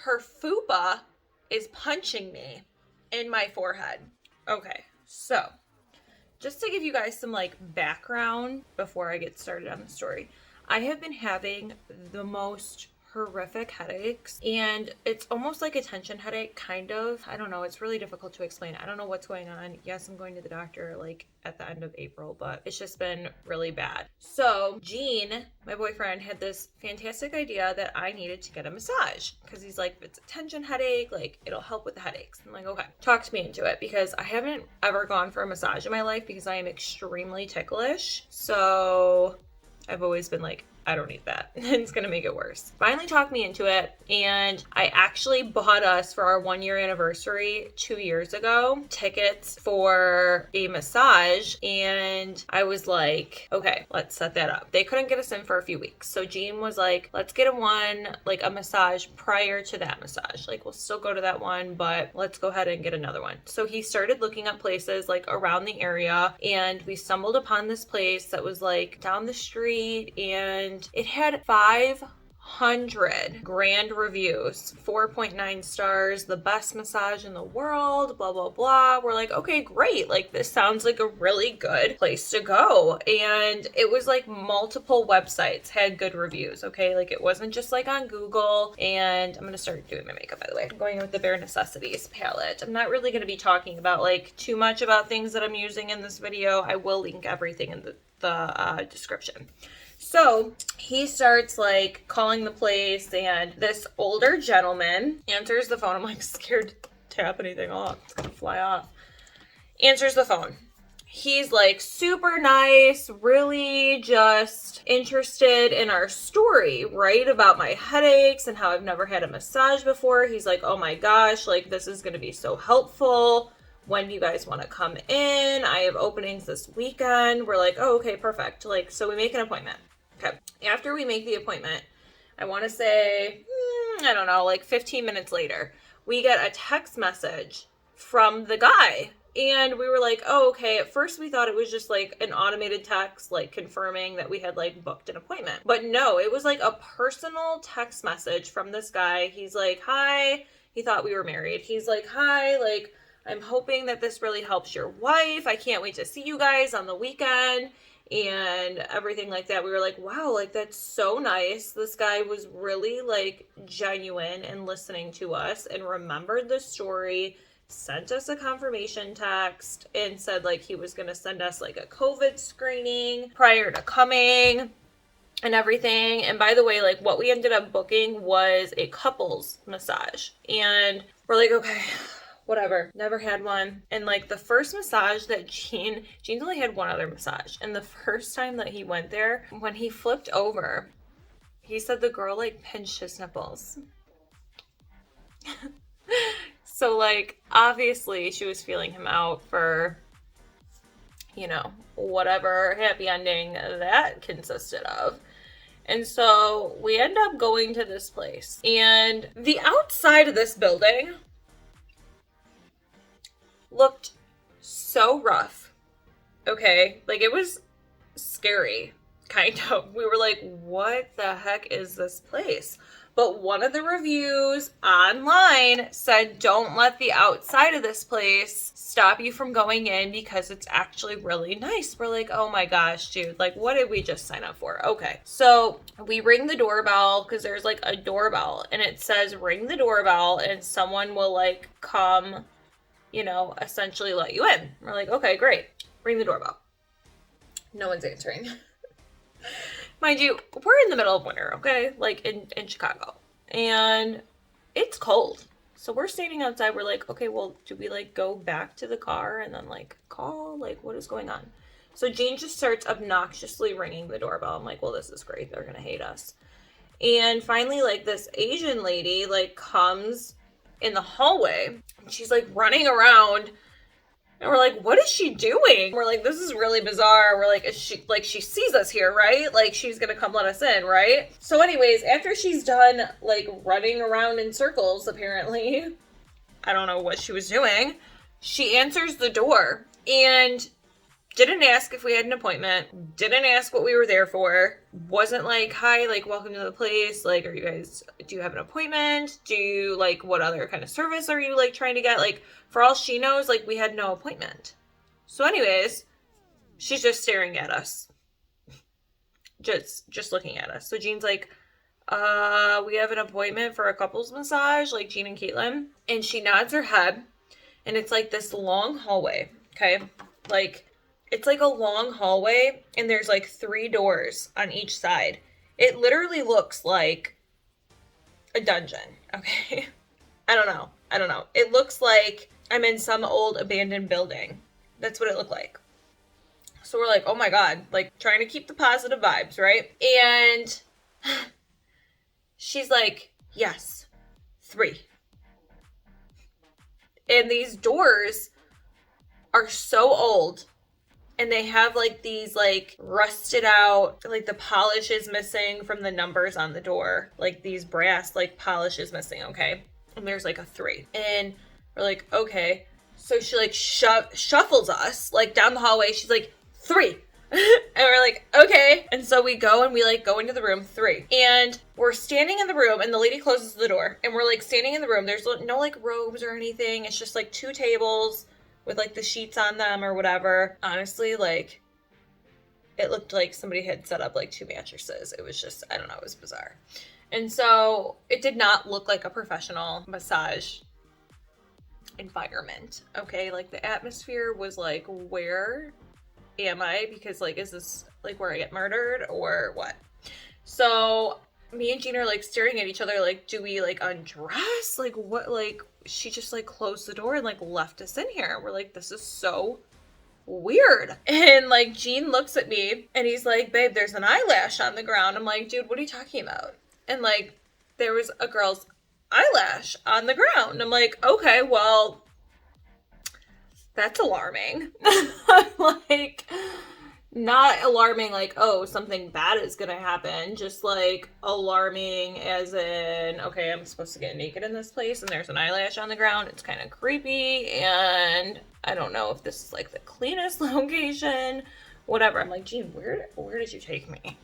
her fupa is punching me in my forehead. Okay, so just to give you guys some like background before I get started on the story, I have been having the most horrific headaches, and it's almost like a tension headache, kind of. I don't know, it's really difficult to explain. I don't know what's going on. Yes, I'm going to the doctor like at the end of April, but it's just been really bad. So Gene, my boyfriend, had this fantastic idea that I needed to get a massage, because he's like, if it's a tension headache, like it'll help with the headaches. I'm like, okay. Talked me into it, because I haven't ever gone for a massage in my life because I am extremely ticklish. So I've always been like, I don't need that. It's going to make it worse. Finally talked me into it, and I actually bought us, for our 1-year anniversary 2 years ago, tickets for a massage, and I was like, okay, let's set that up. They couldn't get us in for a few weeks. So Gene was like, let's get a massage prior to that massage. Like, we'll still go to that one, but let's go ahead and get another one. So he started looking up places like around the area, and we stumbled upon this place that was like down the street, and it had 500 grand reviews, 4.9 stars, the best massage in the world, blah, blah, blah. We're like, okay, great. Like, this sounds like a really good place to go. And it was like multiple websites had good reviews, okay? Like, it wasn't just like on Google. And I'm going to start doing my makeup, by the way. I'm going with the Bare Necessities palette. I'm not really going to be talking about like too much about things that I'm using in this video. I will link everything in the description. So he starts like calling the place, and this older gentleman answers the phone. I'm like scared to tap anything off. It's gonna fly off. Answers the phone. He's like super nice, really just interested in our story, right? About my headaches and how I've never had a massage before. He's like, oh my gosh, like this is gonna be so helpful. When do you guys want to come in? I have openings this weekend. We're like, oh, okay, perfect. Like, so we make an appointment. Okay. After we make the appointment, I want to say, I don't know, like 15 minutes later, we get a text message from the guy. And we were like, oh, okay. At first we thought it was just like an automated text, like confirming that we had like booked an appointment. But no, it was like a personal text message from this guy. He's like, hi. He thought we were married. He's like, hi, like, I'm hoping that this really helps your wife. I can't wait to see you guys on the weekend and everything like that. We were like, wow, like that's so nice. This guy was really like genuine and listening to us and remembered the story, sent us a confirmation text, and said like he was going to send us like a COVID screening prior to coming and everything. And by the way, like what we ended up booking was a couples massage. And we're like, okay, whatever. Never had one. And like the first massage that Gene's only had one other massage. And the first time that he went there, when he flipped over, he said the girl like pinched his nipples. So like obviously she was feeling him out for, you know, whatever happy ending that consisted of. And so we end up going to this place. And the outside of this building looked so rough. Okay, like it was scary, kind of. We were like, what the heck is this place? But one of the reviews online said, don't let the outside of this place stop you from going in because it's actually really nice. We're like, oh my gosh, dude, like what did we just sign up for? Okay, so we ring the doorbell because there's like a doorbell and it says ring the doorbell and someone will like come, you know, essentially let you in. We're like, okay, great. Ring the doorbell. No one's answering. Mind you, we're in the middle of winter, okay? Like in Chicago. And it's cold. So we're standing outside. We're like, okay, well, do we like go back to the car and then like call? Like, what is going on? So Gene just starts obnoxiously ringing the doorbell. I'm like, well, this is great. They're going to hate us. And finally, like this Asian lady like comes in the hallway. She's like running around. And we're like, what is she doing? We're like, this is really bizarre. We're like, is she, like, she sees us here, right? Like, she's gonna come let us in, right? So anyways, after she's done, like, running around in circles, apparently, I don't know what she was doing, she answers the door. And Didn't ask if we had an appointment. Didn't ask what we were there for. Wasn't like, hi, like, welcome to the place. Like, do you have an appointment? Like, what other kind of service are you, like, trying to get? Like, for all she knows, like, we had no appointment. So anyways, she's just staring at us. Just looking at us. So Jean's like, we have an appointment for a couples massage, like Jean and Caitlin. And she nods her head. And it's like this long hallway, okay? Like, it's like a long hallway, and there's like 3 doors on each side. It literally looks like a dungeon, okay? I don't know. It looks like I'm in some old abandoned building. That's what it looked like. So we're like, oh my God, like trying to keep the positive vibes, right? And she's like, yes, 3. And these doors are so old, and they have like these like rusted out, like the polish is missing from the numbers on the door. Like these brass like polish is missing, okay? And there's like a 3. And we're like, okay. So she like shuffles us like down the hallway. She's like, 3. And we're like, okay. And so we go and we like go into the room, 3. And we're standing in the room, and the lady closes the door, and we're like standing in the room. There's no like robes or anything. It's just like 2 tables with like the sheets on them or whatever. Honestly, like it looked like somebody had set up like 2 mattresses. It was just, I don't know, it was bizarre. And so it did not look like a professional massage environment. Okay. Like the atmosphere was like, where am I? Because like, is this like where I get murdered or what? So me and Jean are like staring at each other like, do we like undress? Like what? Like she just like closed the door and like left us in here. We're like, this is so weird. And like Jean looks at me and he's like, babe, there's an eyelash on the ground. I'm like, dude, what are you talking about? And like there was a girl's eyelash on the ground. I'm like, okay, well, that's alarming. Like, not alarming like, oh, something bad is gonna happen. Just like alarming as in, okay, I'm supposed to get naked in this place and there's an eyelash on the ground. It's kind of creepy, and I don't know if this is like the cleanest location, whatever. I'm like, Gene, where did you take me?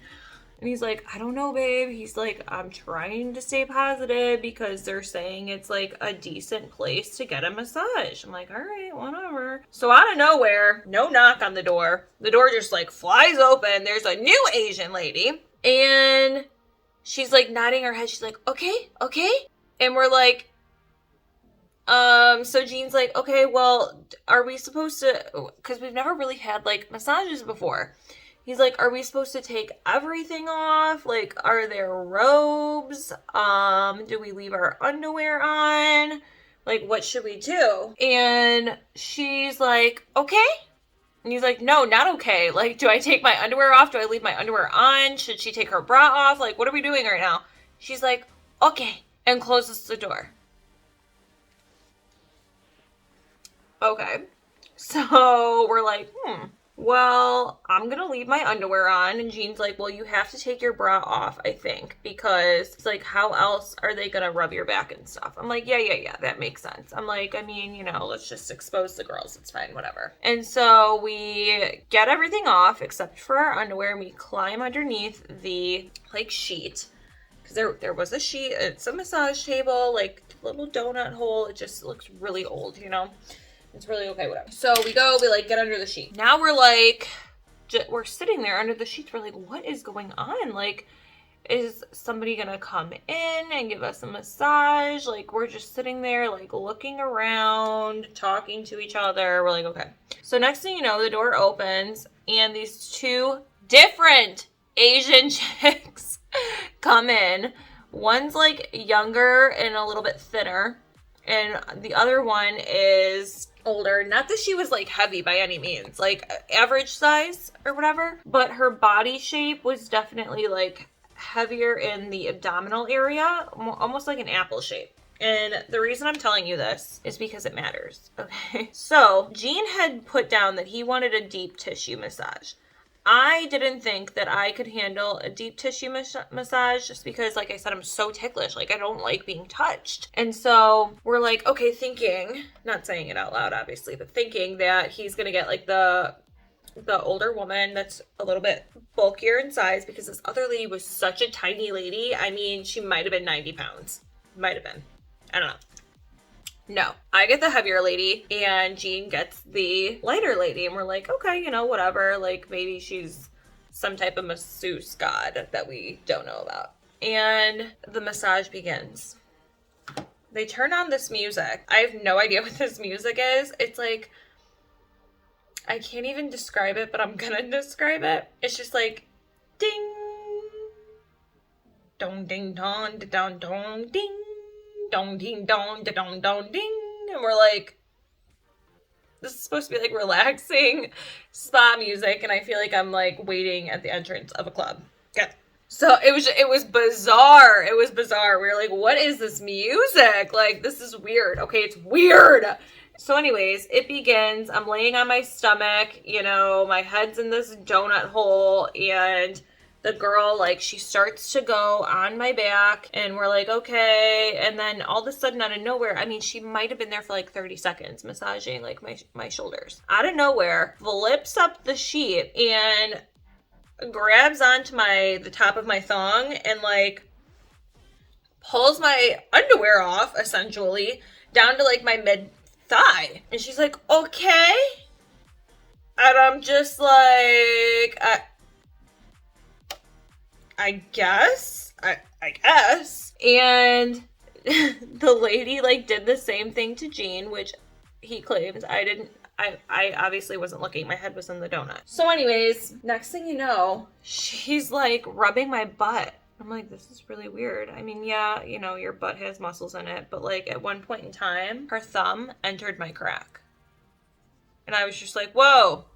And he's like, I don't know, babe. He's like, I'm trying to stay positive because they're saying it's like a decent place to get a massage. I'm like, all right, whatever. So out of nowhere, no knock on the door. The door just like flies open. There's a new Asian lady. And she's like nodding her head. She's like, okay. And we're like, so Jean's like, okay, well, are we supposed to, because we've never really had like massages before. He's like, are we supposed to take everything off? Like, are there robes? Do we leave our underwear on? Like, what should we do? And she's like, okay. And he's like, no, not okay. Like, do I take my underwear off? Do I leave my underwear on? Should she take her bra off? Like, what are we doing right now? She's like, okay. And closes the door. Okay. So we're like, well, I'm going to leave my underwear on. And Jean's like, well, you have to take your bra off, I think, because it's like, how else are they going to rub your back and stuff? I'm like, yeah, that makes sense. I'm like, I mean, you know, let's just expose the girls. It's fine, whatever. And so we get everything off except for our underwear, and we climb underneath the like sheet, because there was a sheet. It's a massage table, like little donut hole. It just looks really old, you know? It's really okay, whatever. So we like get under the sheet. Now we're like, we're sitting there under the sheets. We're like, what is going on? Like, is somebody gonna come in and give us a massage? Like, we're just sitting there, like looking around, talking to each other. We're like, okay. So next thing you know, the door opens and these 2 different Asian chicks come in. One's like younger and a little bit thinner, and the other one is older. Not that she was like heavy by any means, like average size or whatever, but her body shape was definitely like heavier in the abdominal area, almost like an apple shape. And the reason I'm telling you this is because it matters. Okay. So Gene had put down that he wanted a deep tissue massage. I didn't think that I could handle a deep tissue massage just because, like I said, I'm so ticklish. Like, I don't like being touched. And so we're like, okay, thinking, not saying it out loud, obviously, but thinking that he's going to get like the the older woman that's a little bit bulkier in size, because this other lady was such a tiny lady. I mean, she might have been 90 pounds. Might have been. I don't know. No, I get the heavier lady and Jean gets the lighter lady, and we're like, okay, you know, whatever. Like, maybe she's some type of masseuse god that we don't know about. And the massage begins. They turn on this music. I have no idea what this music is. It's like, I can't even describe it, but I'm gonna describe it. It's just like, ding, dong, ding, dong, dong, dong, ding, dong, ding, dong, dong, dong, ding. And we're like, this is supposed to be like relaxing spa music, and I feel like I'm like waiting at the entrance of a club. Okay. So it was bizarre. It was bizarre. We were like, what is this music? Like, this is weird. Okay, it's weird. So anyways, it begins. I'm laying on my stomach, you know, my head's in this donut hole, and the girl, like, she starts to go on my back, and we're like, okay. And then all of a sudden, out of nowhere, I mean, she might have been there for like 30 seconds massaging like my shoulders. Out of nowhere, flips up the sheet and grabs onto the top of my thong and like pulls my underwear off, essentially, down to like my mid thigh. And she's like, okay. And I'm just like, I guess. I guess. And the lady like did the same thing to Jean, which he claims I obviously wasn't looking. My head was in the donut. So anyways, next thing you know, she's like rubbing my butt. I'm like, this is really weird. I mean, yeah, you know, your butt has muscles in it, but like at one point in time, her thumb entered my crack. And I was just like, whoa.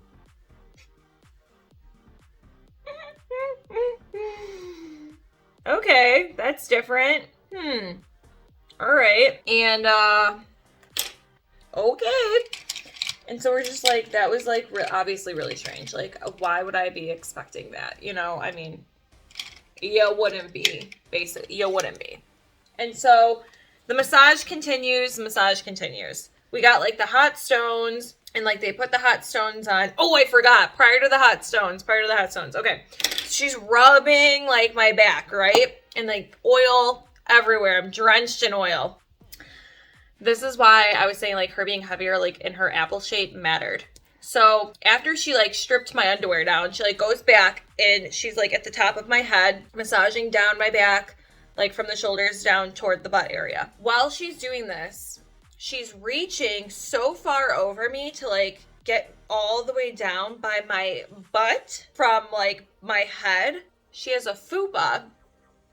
Okay, that's different. All right. And, okay. And so we're just like, that was like obviously really strange. Like, why would I be expecting that? You know, I mean, you wouldn't be, basically. You wouldn't be. And so the massage continues. We got like the hot stones, and like they put the hot stones on. Oh, I forgot. Prior to the hot stones. Okay. She's rubbing like my back, right? And like oil everywhere. I'm drenched in oil. This is why I was saying like her being heavier, like in her apple shape, mattered. So after she like stripped my underwear down, she like goes back and she's like at the top of my head, massaging down my back, like from the shoulders down toward the butt area. While she's doing this, she's reaching so far over me to like get all the way down by my butt from like my head. She has a fupa.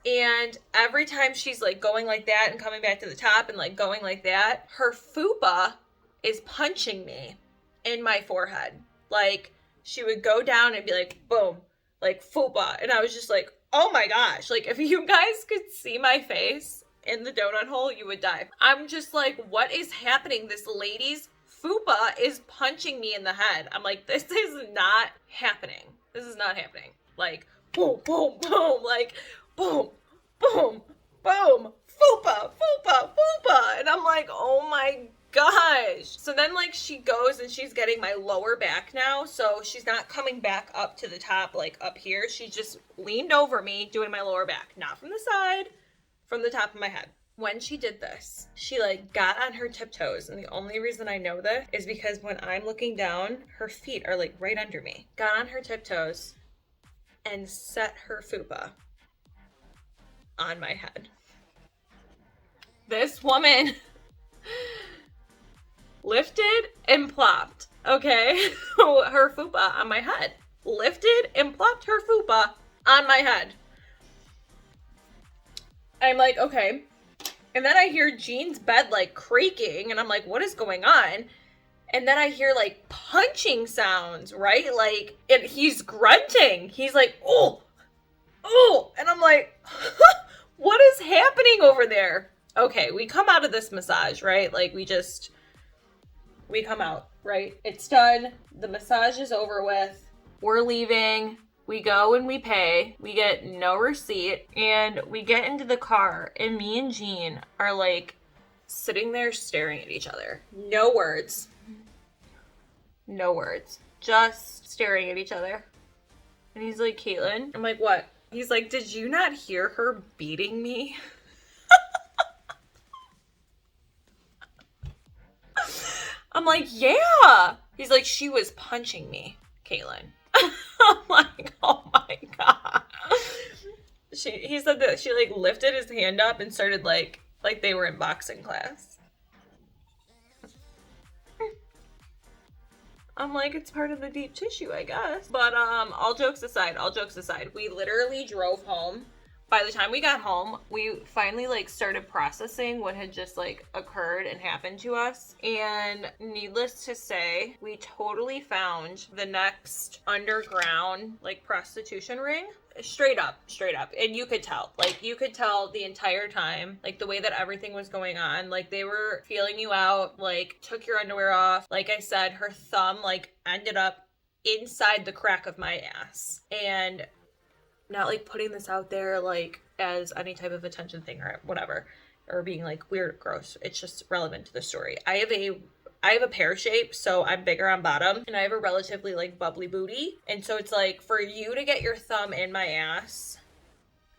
And every time she's like going like that and coming back to the top and like going like that, her fupa is punching me in my forehead. Like, she would go down and be like, boom, like fupa. And I was just like, oh my gosh. Like, if you guys could see my face in the donut hole, you would die. I'm just like, what is happening? This lady's fupa is punching me in the head. I'm like, this is not happening. Like, boom, boom, boom. Like, boom, boom, boom, fupa, fupa, fupa. And I'm like, oh my gosh. So then like she goes and she's getting my lower back now. So she's not coming back up to the top, like up here. She just leaned over me doing my lower back, not from the side, from the top of my head. When she did this, she like got on her tiptoes. And the only reason I know this is because when I'm looking down, her feet are like right under me. Got on her tiptoes and set her fupa on my head. This woman lifted and plopped, okay, her fupa on my head. Lifted and plopped her fupa on my head. I'm like, okay. And then I hear Jean's bed like creaking, and I'm like, what is going on? And then I hear like punching sounds, right? Like, and he's grunting. He's like, oh, and I'm like, what is happening over there? Okay, we come out of this massage, right? Like, we come out, right? It's done. The massage is over with. We're leaving. We go and we pay. We get no receipt. And we get into the car, and me and Jean are like sitting there staring at each other. No words. just staring at each other. And he's like, Caitlin. I'm like, what? He's like, did you not hear her beating me? I'm like, yeah. He's like, she was punching me, Caitlin. I'm like, oh my God. He said that she like lifted his hand up and started like they were in boxing class. I'm like, it's part of the deep tissue, I guess. But all jokes aside, we literally drove home. By the time we got home, we finally like started processing what had just like occurred and happened to us. And needless to say, we totally found the next underground like prostitution ring. Straight up. And you could tell the entire time, like the way that everything was going on, like they were feeling you out, like took your underwear off. Like I said, her thumb like ended up inside the crack of my ass. And not like putting this out there like as any type of attention thing or whatever, or being like weird or gross. It's just relevant to the story. I have a pear shape, so I'm bigger on bottom, and I have a relatively like bubbly booty. And so it's like for you to get your thumb in my ass,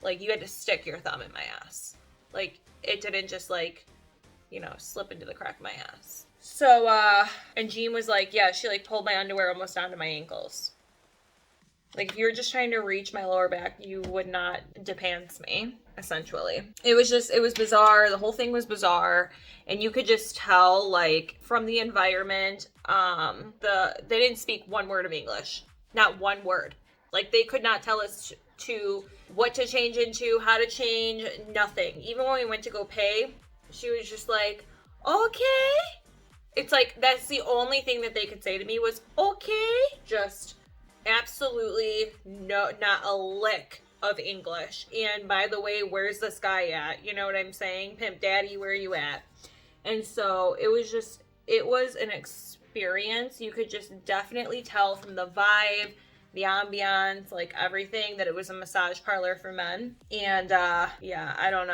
like you had to stick your thumb in my ass. Like it didn't just like, you know, slip into the crack of my ass. So and Jean was like, yeah, she like pulled my underwear almost down to my ankles. Like, if you were just trying to reach my lower back, you would not depants me, essentially. It was bizarre. The whole thing was bizarre. And you could just tell, like, from the environment, they didn't speak one word of English. Not one word. Like, they could not tell us to what to change into, how to change, nothing. Even when we went to go pay, she was just like, okay. It's like, that's the only thing that they could say to me was, okay. Just absolutely not a lick of English. And by the way, where's this guy at? You know what I'm saying? Pimp Daddy, where are you at? And so it was an experience. You could just definitely tell from the vibe, the ambiance, like everything, that it was a massage parlor for men. And yeah, I don't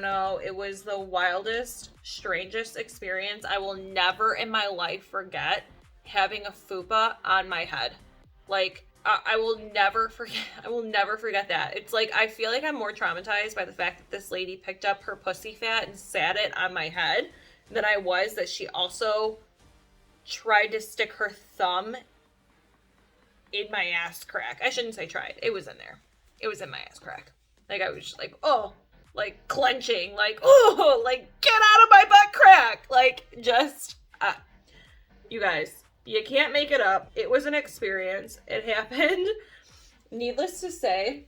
know. It was the wildest, strangest experience. I will never in my life forget having a fupa on my head. Like, I will never forget that. It's like, I feel like I'm more traumatized by the fact that this lady picked up her pussy fat and sat it on my head than I was that she also tried to stick her thumb in my ass crack. I shouldn't say tried. It was in there. It was in my ass crack. Like, I was just like, oh, like clenching, like, oh, like, get out of my butt crack. Like, just, you guys. You can't make it up. It was an experience. It happened. Needless to say,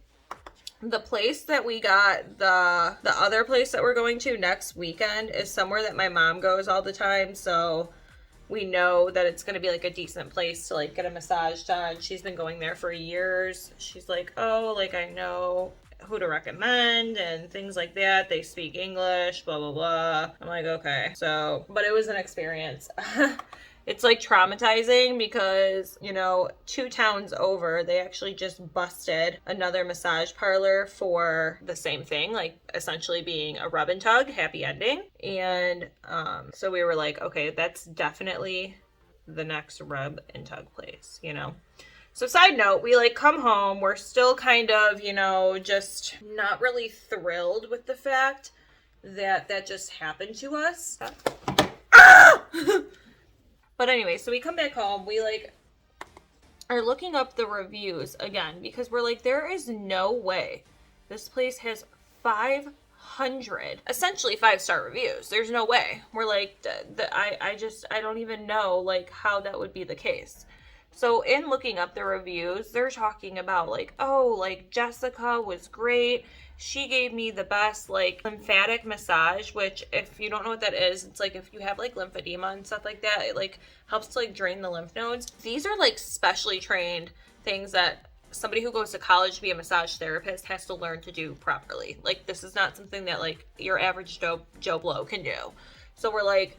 the place that we got, the other place that we're going to next weekend is somewhere that my mom goes all the time. So we know that it's going to be like a decent place to like get a massage done. She's been going there for years. She's like, oh, like I know who to recommend and things like that. They speak English, blah, blah, blah. I'm like, okay. So, but it was an experience. It's like traumatizing because, you know, 2 towns over, they actually just busted another massage parlor for the same thing, like essentially being a rub and tug, happy ending. And so we were like, okay, that's definitely the next rub and tug place, you know? So side note, we like come home, we're still kind of, you know, just not really thrilled with the fact that that just happened to us. Ah! But anyway, so we come back home, we like are looking up the reviews again because we're like, there is no way this place has 500 essentially 5-star reviews. There's no way. We're like, I don't even know like how that would be the case. So in looking up the reviews, they're talking about like, oh, like Jessica was great. She gave me the best like lymphatic massage, which if you don't know what that is, it's like if you have like lymphedema and stuff like that, it like helps to like drain the lymph nodes. These are like specially trained things that somebody who goes to college to be a massage therapist has to learn to do properly. Like this is not something that like your average Joe Blow can do. So we're like,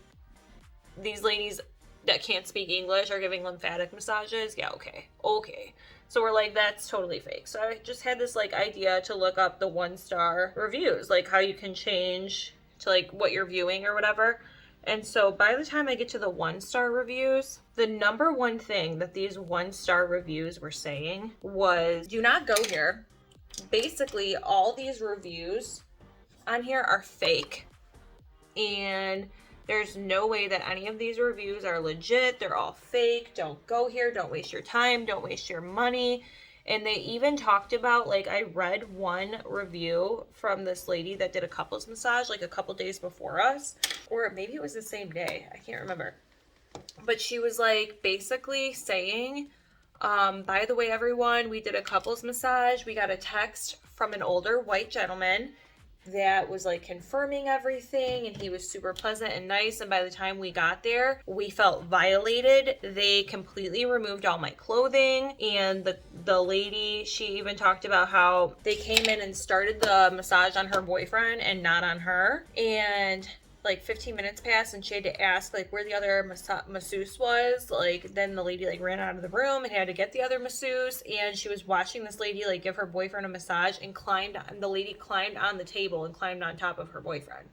these ladies that can't speak English are giving lymphatic massages. Yeah, okay. So we're like, that's totally fake. So I just had this like idea to look up the 1-star reviews, like how you can change to like what you're viewing or whatever. And so by the time I get to the 1-star reviews, the number one thing that these 1-star reviews were saying was, do not go here. Basically, all these reviews on here are fake. And there's no way that any of these reviews are legit. They're all fake. Don't go here. Don't waste your time. Don't waste your money. And they even talked about, like, I read one review from this lady that did a couples massage like a couple days before us, or maybe it was the same day. I can't remember. But she was like basically saying, by the way, everyone, we did a couples massage. We got a text from an older white gentleman that was like confirming everything, and he was super pleasant and nice, and by the time we got there we felt violated. They completely removed all my clothing, and the lady, she even talked about how they came in and started the massage on her boyfriend and not on her, and like 15 minutes passed and she had to ask like where the other masseuse was. Like then the lady like ran out of the room and had to get the other masseuse, and she was watching this lady like give her boyfriend a massage, and the lady climbed on the table and climbed on top of her boyfriend,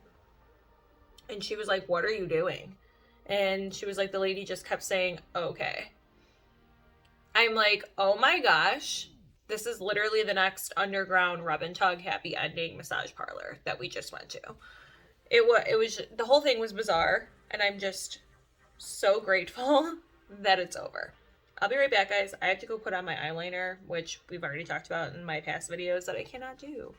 and she was like, what are you doing? And she was like, the lady just kept saying okay. I'm like, oh my gosh, this is literally the next underground rub and tug happy ending massage parlor that we just went to. It was the whole thing was bizarre, and I'm just so grateful that it's over. I'll be right back, guys. I have to go put on my eyeliner, which we've already talked about in my past videos that I cannot do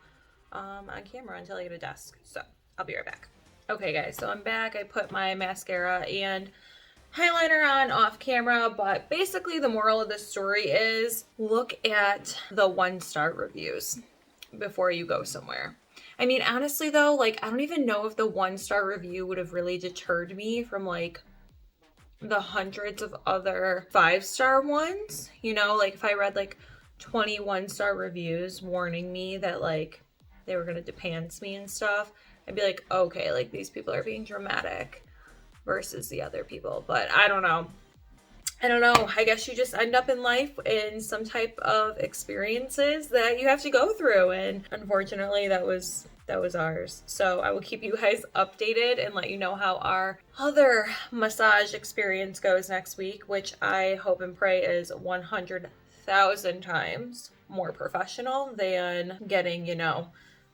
on camera until I get a desk. So I'll be right back. Okay, guys, so I'm back. I put my mascara and eyeliner on off camera, but basically the moral of this story is look at the 1-star reviews before you go somewhere. I mean, honestly, though, like, I don't even know if the 1-star review would have really deterred me from, like, the hundreds of other 5-star ones. You know, like, if I read, like, 20 1-star reviews warning me that, like, they were going to depants me and stuff, I'd be like, okay, like, these people are being dramatic versus the other people. But I don't know. I guess you just end up in life in some type of experiences that you have to go through, and unfortunately that was ours. So I will keep you guys updated and let you know how our other massage experience goes next week, which I hope and pray is 100,000 times more professional than getting, you know,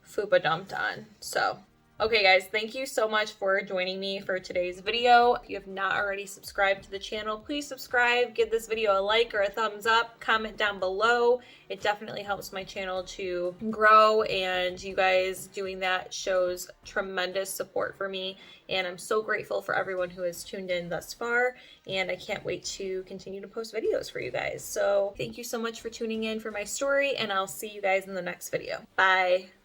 fupa dumped on. So okay, guys, thank you so much for joining me for today's video. If you have not already subscribed to the channel, please subscribe, give this video a like or a thumbs up, comment down below. It definitely helps my channel to grow, and you guys doing that shows tremendous support for me, and I'm so grateful for everyone who has tuned in thus far, and I can't wait to continue to post videos for you guys. So thank you so much for tuning in for my story, and I'll see you guys in the next video. Bye.